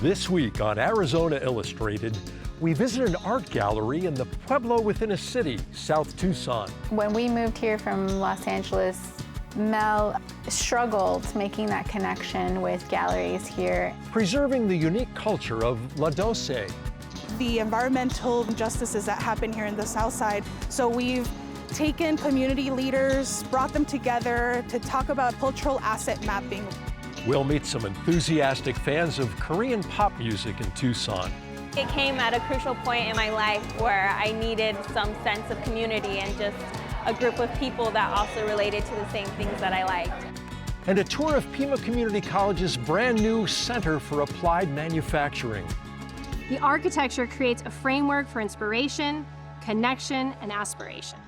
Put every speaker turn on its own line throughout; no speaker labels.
This week on Arizona Illustrated, we visit an art gallery in the pueblo within a city, South Tucson.
When we moved here from Los Angeles, Mel struggled making that connection with galleries here.
Preserving the unique culture of Doce.
The environmental injustices that happen here in the Southside. So we've taken community leaders, brought them together to talk about cultural asset mapping.
We'll meet some enthusiastic fans of Korean pop music in Tucson.
It came at a crucial point in my life where I needed some sense of community and just a group of people that also related to the same things that I liked.
And a tour of Pima Community College's brand new Center for Applied Manufacturing.
The architecture creates a framework for inspiration, connection, and aspiration.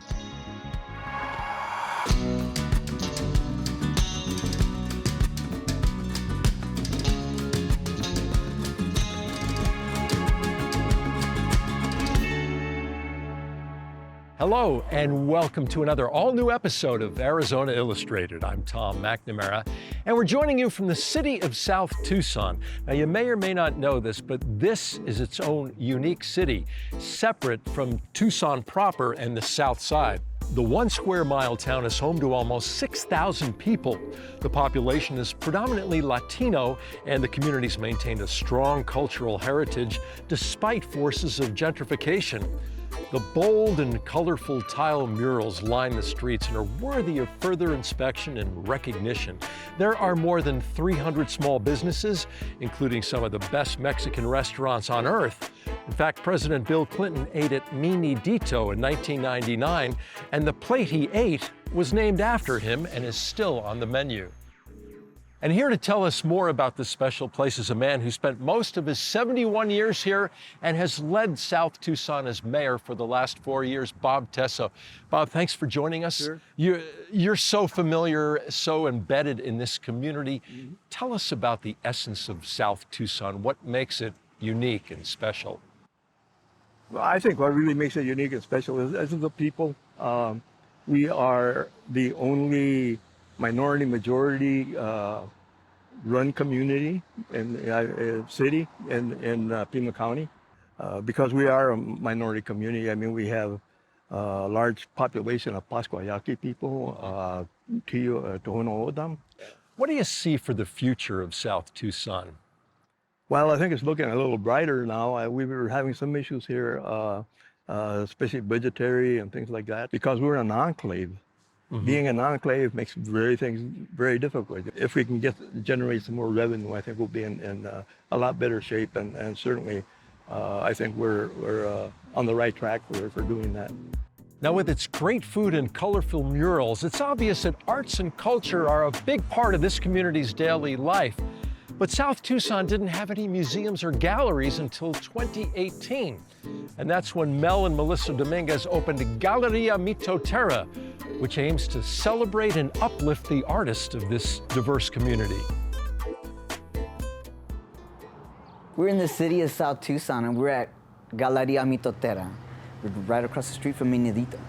Hello, and welcome to another all-new episode of Arizona Illustrated. I'm Tom McNamara, and we're joining you from the city of South Tucson. Now, you may or may not know this, but this is its own unique city, separate from Tucson proper and the South Side. The 1 square mile town is home to almost 6,000 people. The population is predominantly Latino, and the community's maintained a strong cultural heritage despite forces of gentrification. The bold and colorful tile murals line the streets and are worthy of further inspection and recognition. There are more than 300 small businesses, including some of the best Mexican restaurants on earth. In fact, President Bill Clinton ate at Mini Dito in 1999, and the plate he ate was named after him and is still on the menu. And here to tell us more about this special place is a man who spent most of his 71 years here and has led South Tucson as mayor for the last 4 years, Bob Tesso. Bob, thanks for joining us.
Sure.
You're so familiar, so embedded in this community. Mm-hmm. Tell us about the essence of South Tucson. What makes it unique and special?
Well, I think what really makes it unique and special is the people. We are the only minority majority run community in city in Pima County. Because we are a minority community, I mean, we have a large population of Pascuayaqui people, Tohono O'odham.
What do you see for the future of South Tucson?
Well, I think it's looking a little brighter now. We were having some issues here, especially budgetary and things like that, because we're an enclave. Mm-hmm. Being an enclave makes things very difficult. If we can generate some more revenue, I think we'll be in a lot better shape, and certainly I think we're on the right track for doing that.
Now, with its great food and colorful murals, it's obvious that arts and culture are a big part of this community's daily life. But South Tucson didn't have any museums or galleries until 2018. And that's when Mel and Melissa Dominguez opened Galería Mitotera, which aims to celebrate and uplift the artists of this diverse community.
We're in the city of South Tucson, and we're at Galería Mitotera. We're right across the street from Mini Dito.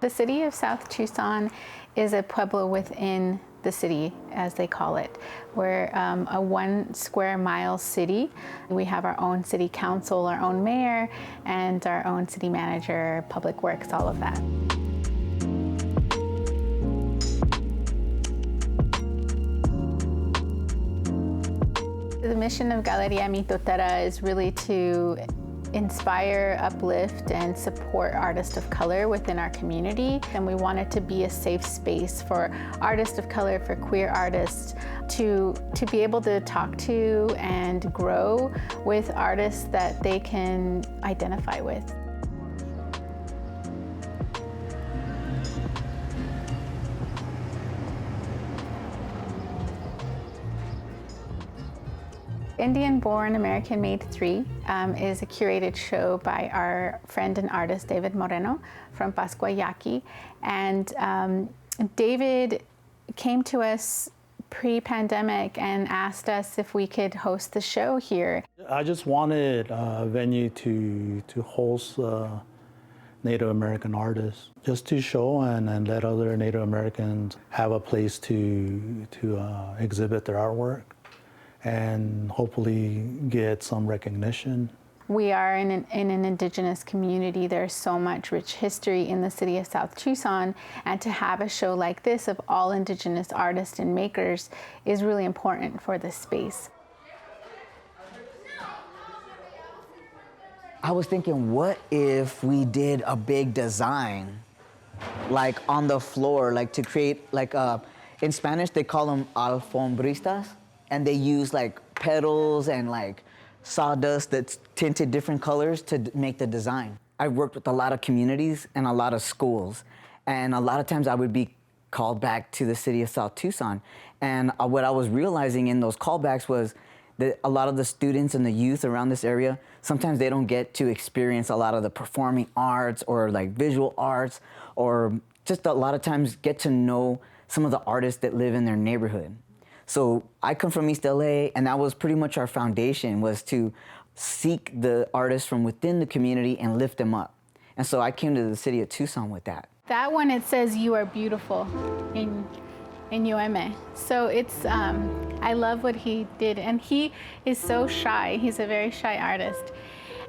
The city of South Tucson is a pueblo within the city, as they call it. We're a 1 square mile city. We have our own city council, our own mayor, and our own city manager, public works, all of that. The mission of Galería Mitotera is really to inspire, uplift, and support artists of color within our community. And we want it to be a safe space for artists of color, for queer artists, to be able to talk to and grow with artists that they can identify with. Indian-born, American-made 3 is a curated show by our friend and artist David Moreno from Pascuayaqui. And David came to us pre-pandemic and asked us if we could host the show here.
I just wanted a venue to host Native American artists, just to show and let other Native Americans have a place to exhibit their artwork and hopefully get some recognition.
We are in an indigenous community. There's so much rich history in the city of South Tucson, and to have a show like this of all indigenous artists and makers is really important for this space.
I was thinking, what if we did a big design, like on the floor, like to create, like in Spanish they call them alfombristas, and they use like petals and like sawdust that's tinted different colors to make the design. I've worked with a lot of communities and a lot of schools, and a lot of times I would be called back to the city of South Tucson, and what I was realizing in those callbacks was that a lot of the students and the youth around this area, sometimes they don't get to experience a lot of the performing arts or like visual arts, or just a lot of times get to know some of the artists that live in their neighborhood. So I come from East LA, and that was pretty much our foundation, was to seek the artists from within the community and lift them up. And so I came to the city of Tucson with that.
That one, it says "You are beautiful" in UM. So it's, I love what he did. And he is so shy. He's a very shy artist.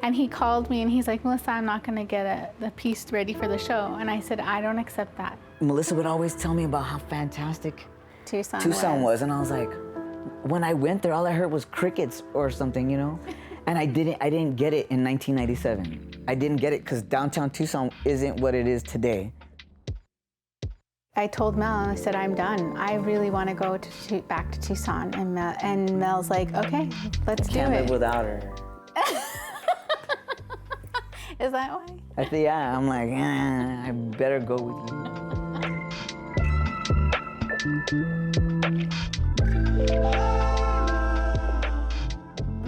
And he called me and he's like, "Melissa, I'm not gonna get the piece ready for the show." And I said, "I don't accept that."
Melissa would always tell me about how fantastic
Tucson
was. And I was like, when I went there, all I heard was crickets or something, you know? And I didn't get it in 1997. I didn't get it because downtown Tucson isn't what it is today.
I told Mel, and I said, "I'm done. I really want to go back to Tucson." And Mel's like, "Okay, let's do it."
Can't live without her.
Is that why?
I said, yeah. I'm like, I better go with you.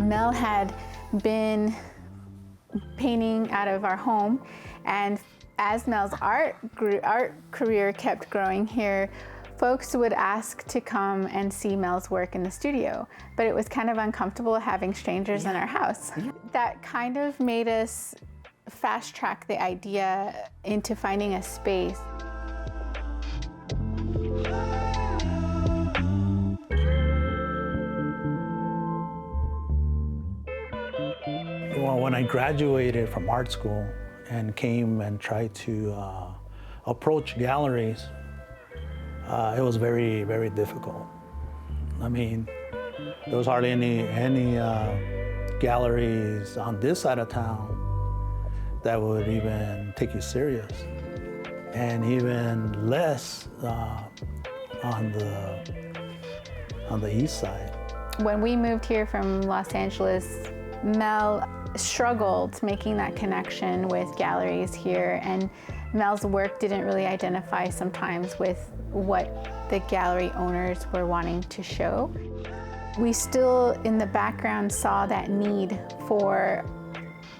Mel had been painting out of our home, and as Mel's art career kept growing here, folks would ask to come and see Mel's work in the studio, but it was kind of uncomfortable having strangers in our house. That kind of made us fast track the idea into finding a space.
Well, when I graduated from art school and came and tried to approach galleries, it was very, very difficult. I mean, there was hardly any galleries on this side of town that would even take you serious, and even less on the east side.
When we moved here from Los Angeles, Mel struggled making that connection with galleries here, and Mel's work didn't really identify sometimes with what the gallery owners were wanting to show. We still, in the background, saw that need for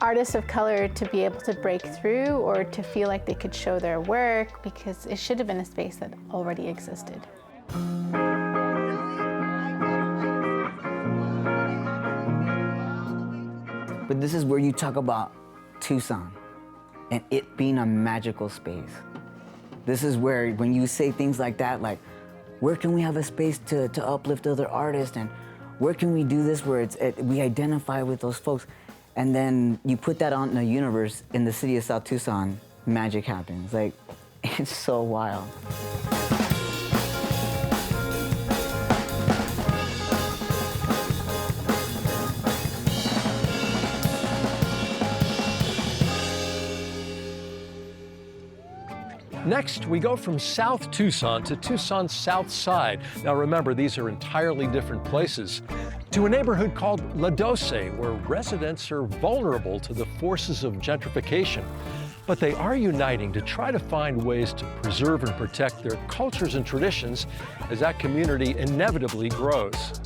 artists of color to be able to break through or to feel like they could show their work, because it should have been a space that already existed.
But this is where you talk about Tucson and it being a magical space. This is where, when you say things like that, like, where can we have a space to uplift other artists, and where can we do this where we identify with those folks, and then you put that on in the universe in the city of South Tucson, magic happens. Like, it's so wild.
Next, we go from South Tucson to Tucson's South Side. Now remember, these are entirely different places. To a neighborhood called Doce, where residents are vulnerable to the forces of gentrification. But they are uniting to try to find ways to preserve and protect their cultures and traditions as that community inevitably grows.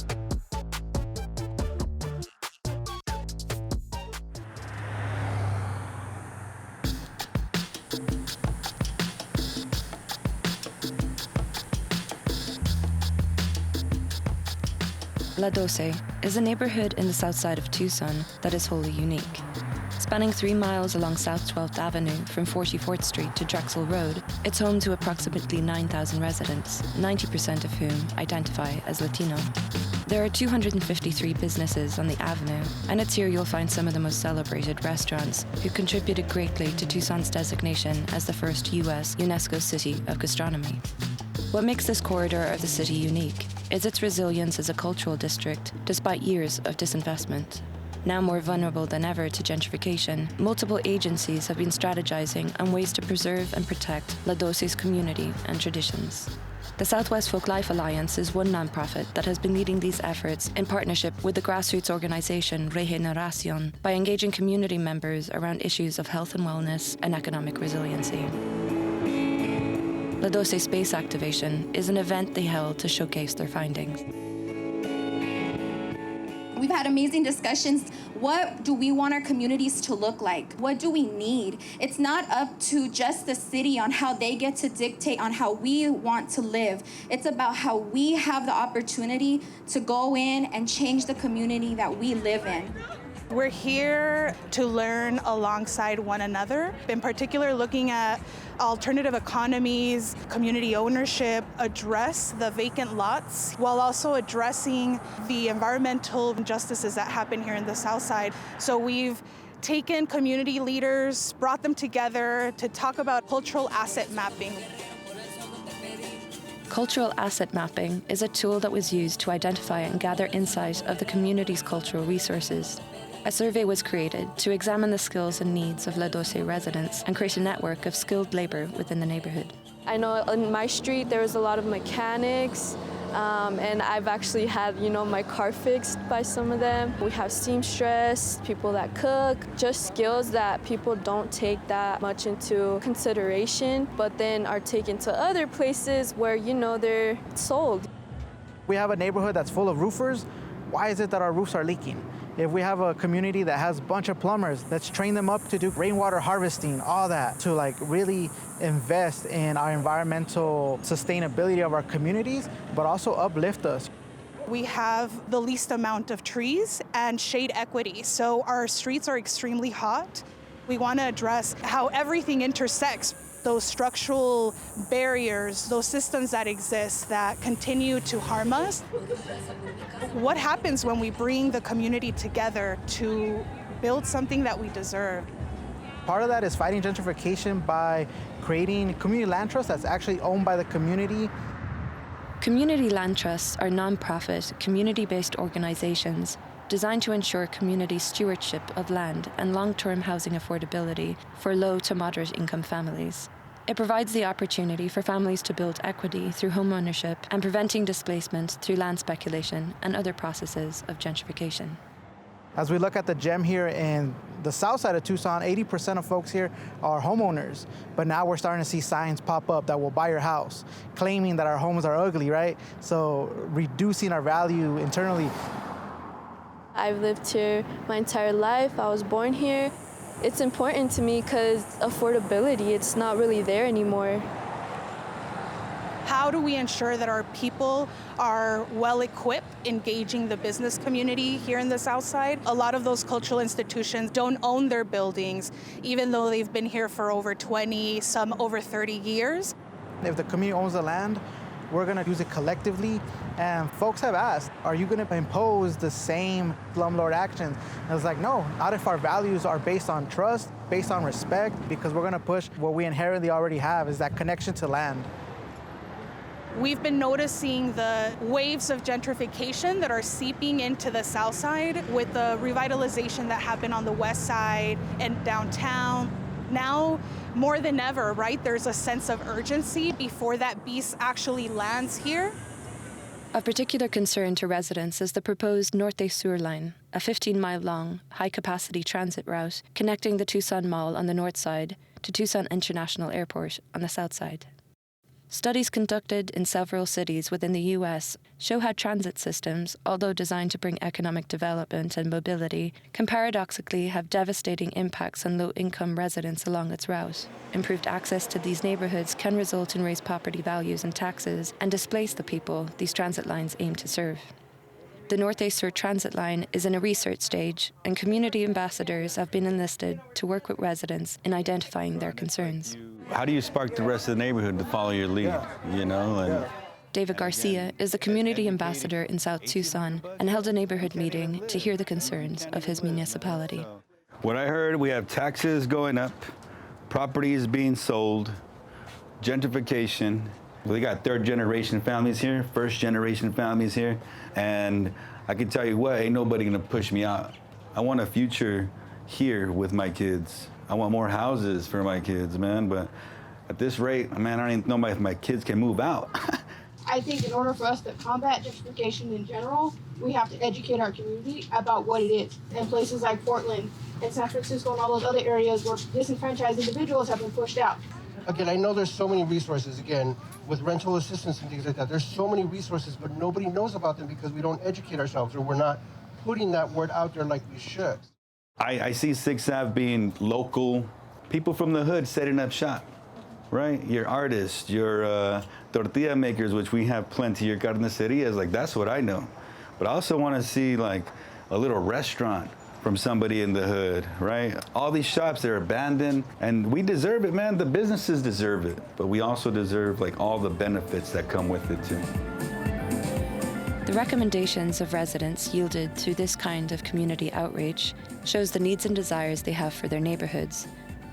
Doce is a neighborhood in the south side of Tucson that is wholly unique. Spanning 3 miles along South 12th Avenue from 44th Street to Drexel Road, it's home to approximately 9,000 residents, 90% of whom identify as Latino. There are 253 businesses on the avenue, and it's here you'll find some of the most celebrated restaurants who contributed greatly to Tucson's designation as the first U.S. UNESCO City of Gastronomy. What makes this corridor of the city unique is its resilience as a cultural district despite years of disinvestment. Now more vulnerable than ever to gentrification, multiple agencies have been strategizing on ways to preserve and protect Doce's community and traditions. The Southwest Folklife Alliance is one nonprofit that has been leading these efforts in partnership with the grassroots organization Regeneración by engaging community members around issues of health and wellness and economic resiliency. Doce Space Activation is an event they held to showcase their findings.
We've had amazing discussions. What do we want our communities to look like? What do we need? It's not up to just the city on how they get to dictate on how we want to live. It's about how we have the opportunity to go in and change the community that we live in.
We're here to learn alongside one another, in particular looking at alternative economies, community ownership, address the vacant lots, while also addressing the environmental injustices that happen here in the Southside. So we've taken community leaders, brought them together to talk about cultural asset mapping.
Cultural asset mapping is a tool that was used to identify and gather insight of the community's cultural resources. A survey was created to examine the skills and needs of Doce residents and create a network of skilled labor within the neighborhood.
I know on my street there was a lot of mechanics, and I've actually had, my car fixed by some of them. We have seamstress, people that cook, just skills that people don't take that much into consideration, but then are taken to other places where, they're sold.
We have a neighborhood that's full of roofers. Why is it that our roofs are leaking? If we have a community that has a bunch of plumbers, let's train them up to do rainwater harvesting, all that, to really invest in our environmental sustainability of our communities, but also uplift us.
We have the least amount of trees and shade equity, so our streets are extremely hot. We want to address how everything intersects, those structural barriers, those systems that exist that continue to harm us. What happens when we bring the community together to build something that we deserve?
Part of that is fighting gentrification by creating community land trusts that's actually owned by the community.
Community land trusts are nonprofit, community-based organizations designed to ensure community stewardship of land and long-term housing affordability for low to moderate income families. It provides the opportunity for families to build equity through home ownership and preventing displacement through land speculation and other processes of gentrification.
As we look at the gem here in the south side of Tucson, 80% of folks here are homeowners. But now we're starting to see signs pop up that will buy your house, claiming that our homes are ugly, right? So reducing our value internally.
I've lived here my entire life. I was born here. It's important to me because affordability, it's not really there anymore.
How do we ensure that our people are well-equipped engaging the business community here in the Southside? A lot of those cultural institutions don't own their buildings, even though they've been here for over 20, some over 30 years.
If the community owns the land, we're going to use it collectively. And folks have asked, are you going to impose the same slumlord actions? And it's like, no, not if our values are based on trust, based on respect, because we're going to push what we inherently already have, is that connection to land.
We've been noticing the waves of gentrification that are seeping into the South Side with the revitalization that happened on the West Side and downtown. Now, more than ever, right, there's a sense of urgency before that beast actually lands here.
Of particular concern to residents is the proposed Norte Sur line, a 15-mile-long, high-capacity transit route connecting the Tucson Mall on the north side to Tucson International Airport on the south side. Studies conducted in several cities within the U.S. show how transit systems, although designed to bring economic development and mobility, can paradoxically have devastating impacts on low-income residents along its route. Improved access to these neighborhoods can result in raised property values and taxes and displace the people these transit lines aim to serve. The Northeast Transit Line is in a research stage, and community ambassadors have been enlisted to work with residents in identifying their concerns.
How do you spark the rest of the neighborhood to follow your lead, you know? And
David Garcia is the community ambassador in South Tucson and held a neighborhood meeting to hear the concerns of his municipality.
What I heard, we have taxes going up, properties being sold, gentrification. We got third-generation families here, first-generation families here, and I can tell you what, ain't nobody gonna push me out. I want a future here with my kids. I want more houses for my kids, man, but at this rate, man, I don't even know if my kids can move out.
I think in order for us to combat gentrification in general, we have to educate our community about what it is. And places like Portland and San Francisco and all those other areas where disenfranchised individuals have been pushed out.
Again, I know there's so many resources, again, with rental assistance and things like that. There's so many resources, but nobody knows about them because we don't educate ourselves or we're not putting that word out there like we should.
I see 6th Ave being local, people from the hood setting up shop, right? Your artists, your tortilla makers, which we have plenty, your carnicerias, like that's what I know. But I also want to see like a little restaurant from somebody in the hood, right? All these shops, they're abandoned, and we deserve it, man. The businesses deserve it, but we also deserve like all the benefits that come with it too.
The recommendations of residents yielded through this kind of community outreach shows the needs and desires they have for their neighborhoods.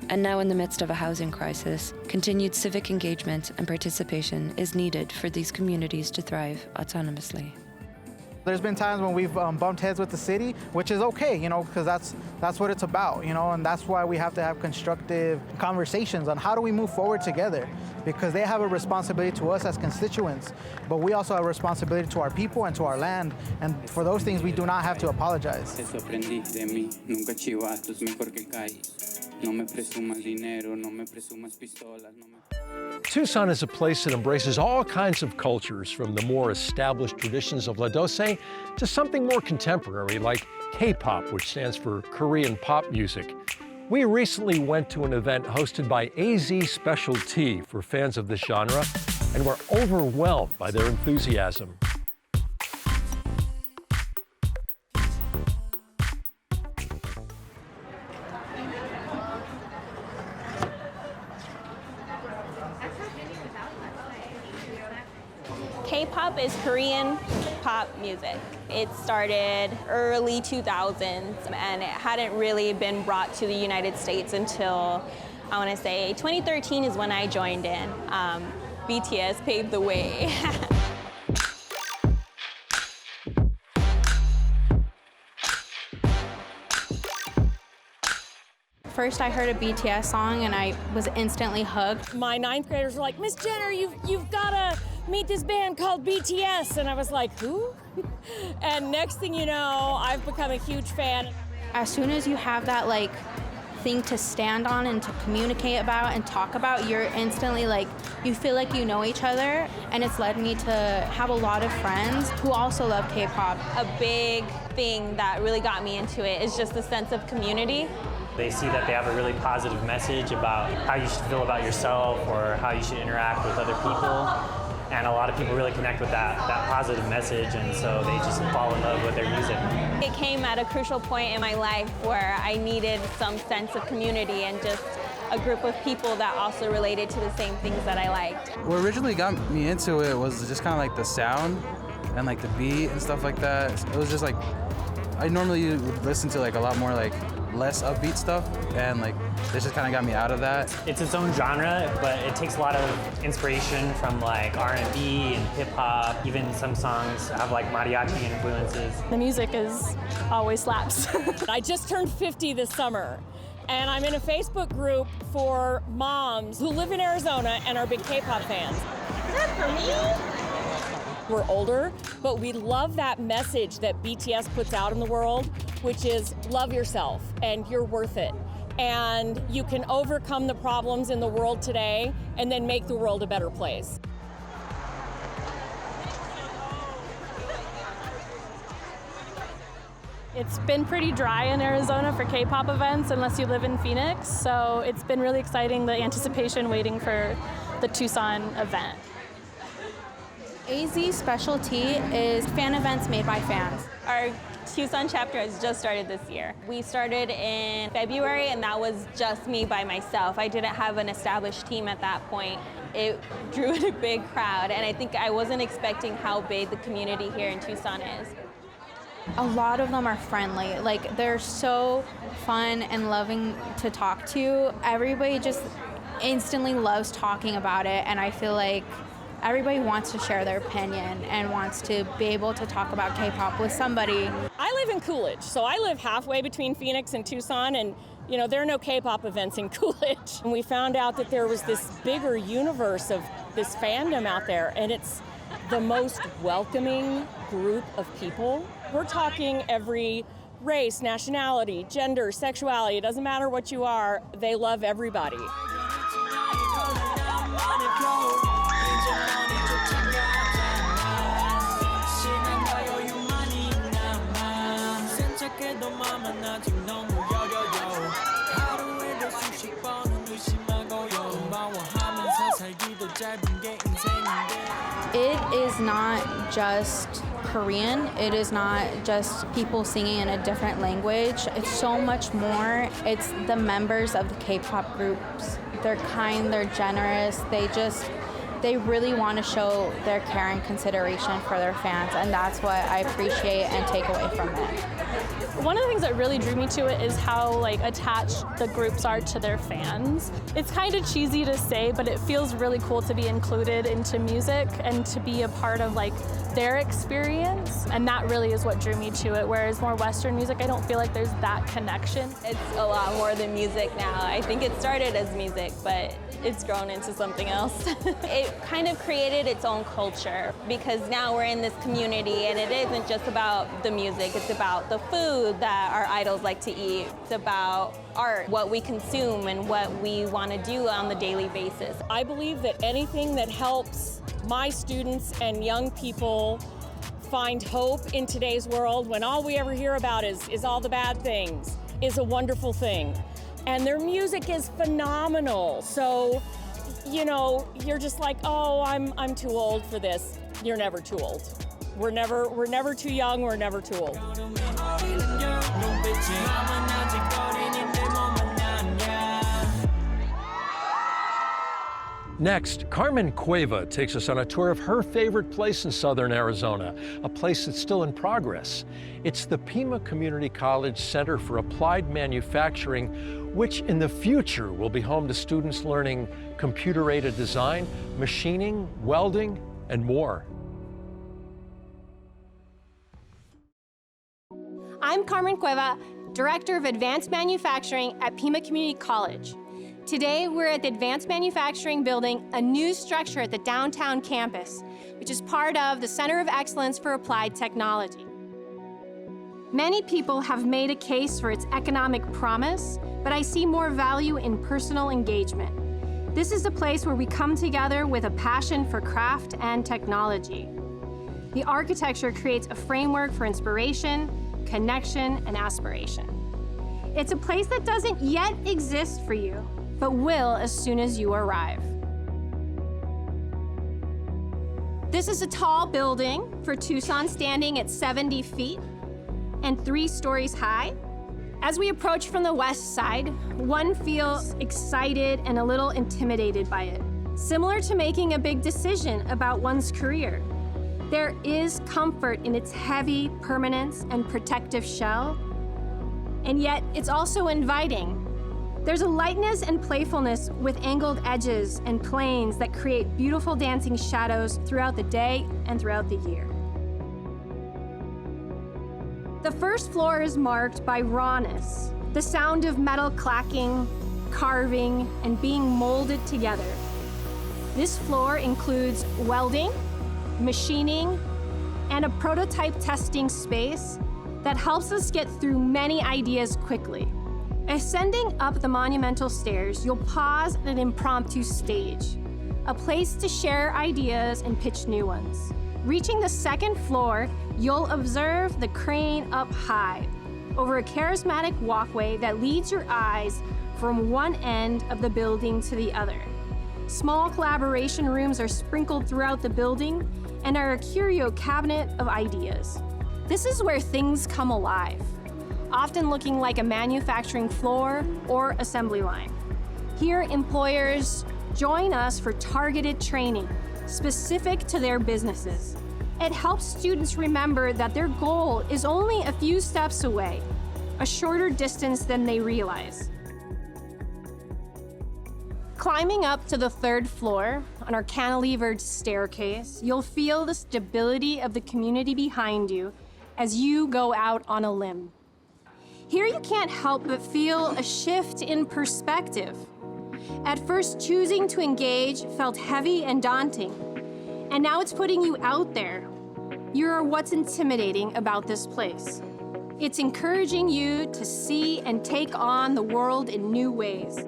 And now in the midst of a housing crisis, continued civic engagement and participation is needed for these communities to thrive autonomously.
There's been times when we've bumped heads with the city, which is okay, you know, because that's what it's about, you know, and that's why we have to have constructive conversations on how do we move forward together, because they have a responsibility to us as constituents, but we also have a responsibility to our people and to our land, and for those things we do not have to apologize.
Tucson is a place that embraces all kinds of cultures, from the more established traditions of Doce to something more contemporary like K-pop, which stands for Korean pop music. We recently went to an event hosted by AZ Special T for fans of this genre, and were overwhelmed by their enthusiasm.
K-pop is Korean pop music. It started early 2000s, and it hadn't really been brought to the United States until, I want to say, 2013 is when I joined in. BTS paved the way.
First, I heard a BTS song and I was instantly hooked.
My 9th graders were like, "Miss Jenner, you've gotta meet this band called BTS," and I was like, "Who?" And next thing you know, I've become a huge fan.
As soon as you have that like thing to stand on and to communicate about and talk about, you're instantly like, you feel like you know each other, and it's led me to have a lot of friends who also love K-pop.
A big thing that really got me into it is just the sense of community.
They see that they have a really positive message about how you should feel about yourself or how you should interact with other people. And a lot of people really connect with that positive message, and so they just fall in love with their music.
It came at a crucial point in my life where I needed some sense of community and just a group of people that also related to the same things that I liked.
What originally got me into it was just kind of like the sound and like the beat and stuff like that. It was just like, I normally would listen to like a lot more like less upbeat stuff, and like this just kind of got me out of that.
It's its own genre, but it takes a lot of inspiration from like R&B and hip hop. Even some songs have like mariachi influences.
The music is always slaps. I just turned 50 this summer, and I'm in a Facebook group for moms who live in Arizona and are big K-pop fans.
Is that for me?
We're older, but we love that message that BTS puts out in the world, which is love yourself and you're worth it. And you can overcome the problems in the world today and then make the world a better place. It's been pretty dry in Arizona for K-pop events unless you live in Phoenix, so it's been really exciting, the anticipation waiting for the Tucson event.
AZ specialty is fan events made by fans.
Our Tucson chapter has just started this year. We started in February, and that was just me by myself. I didn't have an established team at that point. It drew in a big crowd, and I think I wasn't expecting how big the community here in Tucson is.
A lot of them are friendly. Like, they're so fun and loving to talk to. Everybody just instantly loves talking about it, and I feel like everybody wants to share their opinion and wants to be able to talk about K-pop with somebody.
I live in Coolidge, so I live halfway between Phoenix and Tucson, and you know, there are no K-pop events in Coolidge. And we found out that there was this bigger universe of this fandom out there, and it's the most welcoming group of people. We're talking every race, nationality, gender, sexuality, it doesn't matter what you are, they love everybody.
It is not just Korean, it is not just people singing in a different language. It's so much more. It's the members of the K-pop groups. They're kind, they're generous, they really want to show their care and consideration for their fans, and that's what I appreciate and take away from it.
One of the things that really drew me to it is how attached the groups are to their fans. It's kind of cheesy to say, but it feels really cool to be included into music and to be a part of their experience, and that really is what drew me to it, whereas more Western music, I don't feel like there's that connection.
It's a lot more than music now. I think it started as music, but it's grown into something else. It kind of created its own culture because now we're in this community and it isn't just about the music, it's about the food that our idols like to eat. It's about art, what we consume and what we want to do on the daily basis.
I believe that anything that helps my students and young people find hope in today's world when all we ever hear about is all the bad things is a wonderful thing. And their music is phenomenal. So, you know, you're just like, oh, I'm too old for this. You're never too old. We're never too young, we're never too old.
Next, Carmen Cueva takes us on a tour of her favorite place in southern Arizona, a place that's still in progress. It's the Pima Community College Center for Applied Manufacturing, which in the future will be home to students learning computer-aided design, machining, welding, and more.
I'm Carmen Cueva, Director of Advanced Manufacturing at Pima Community College. Today, we're at the Advanced Manufacturing Building, a new structure at the downtown campus, which is part of the Center of Excellence for Applied Technology. Many people have made a case for its economic promise, but I see more value in personal engagement. This is a place where we come together with a passion for craft and technology. The architecture creates a framework for inspiration, connection, and aspiration. It's a place that doesn't yet exist for you, but will as soon as you arrive. This is a tall building for Tucson, standing at 70 feet and 3 stories high. As we approach from the west side, one feels excited and a little intimidated by it, similar to making a big decision about one's career. There is comfort in its heavy permanence and protective shell, and yet it's also inviting. There's a lightness and playfulness with angled edges and planes that create beautiful dancing shadows throughout the day and throughout the year. The first floor is marked by rawness, the sound of metal clacking, carving, and being molded together. This floor includes welding, machining, and a prototype testing space that helps us get through many ideas quickly. Ascending up the monumental stairs, you'll pause at an impromptu stage, a place to share ideas and pitch new ones. Reaching the second floor, you'll observe the crane up high, over a charismatic walkway that leads your eyes from one end of the building to the other. Small collaboration rooms are sprinkled throughout the building and are a curio cabinet of ideas. This is where things come alive, often looking like a manufacturing floor or assembly line. Here, employers join us for targeted training specific to their businesses. It helps students remember that their goal is only a few steps away, a shorter distance than they realize. Climbing up to the 3rd floor on our cantilevered staircase, you'll feel the stability of the community behind you as you go out on a limb. Here you can't help but feel a shift in perspective. At first, choosing to engage felt heavy and daunting, and now it's putting you out there. You're what's intimidating about this place. It's encouraging you to see and take on the world in new ways.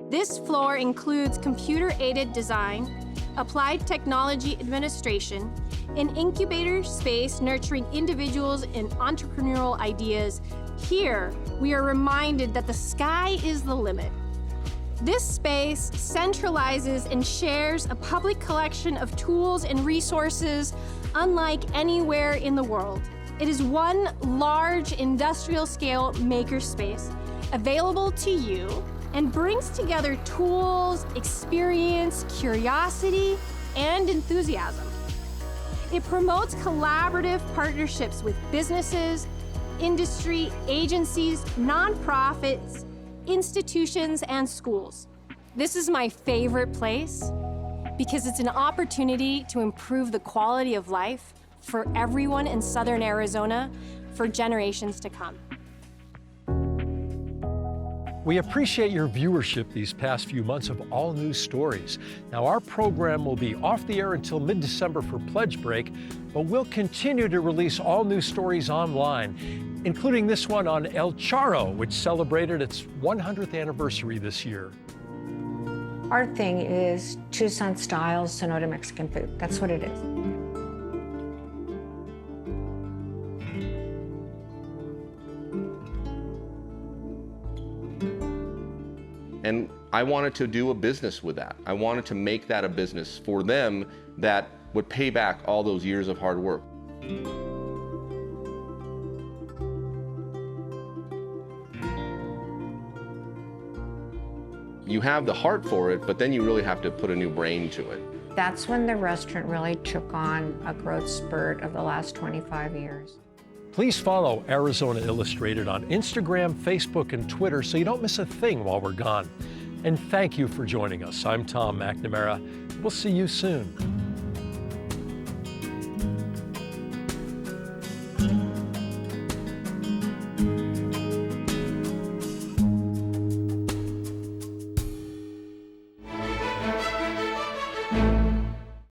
This floor includes computer-aided design, applied technology administration, an incubator space nurturing individuals and entrepreneurial ideas. Here, we are reminded that the sky is the limit. This space centralizes and shares a public collection of tools and resources unlike anywhere in the world. It is one large industrial-scale makerspace available to you and brings together tools, experience, curiosity, and enthusiasm. It promotes collaborative partnerships with businesses, industry, agencies, nonprofits, institutions, and schools. This is my favorite place because it's an opportunity to improve the quality of life for everyone in Southern Arizona for generations to come.
We appreciate your viewership these past few months of All News Stories. Now, our program will be off the air until mid-December for pledge break, but we'll continue to release All News Stories online, including this one on El Charro, which celebrated its 100th anniversary this year.
Our thing is Tucson-style Sonora Mexican food. That's what it is.
And I wanted to do a business with that. I wanted to make that a business for them that would pay back all those years of hard work. You have the heart for it, but then you really have to put a new brain to it.
That's when the restaurant really took on a growth spurt of the last 25 years.
Please follow Arizona Illustrated on Instagram, Facebook, and Twitter so you don't miss a thing while we're gone. And thank you for joining us. I'm Tom McNamara. We'll see you soon.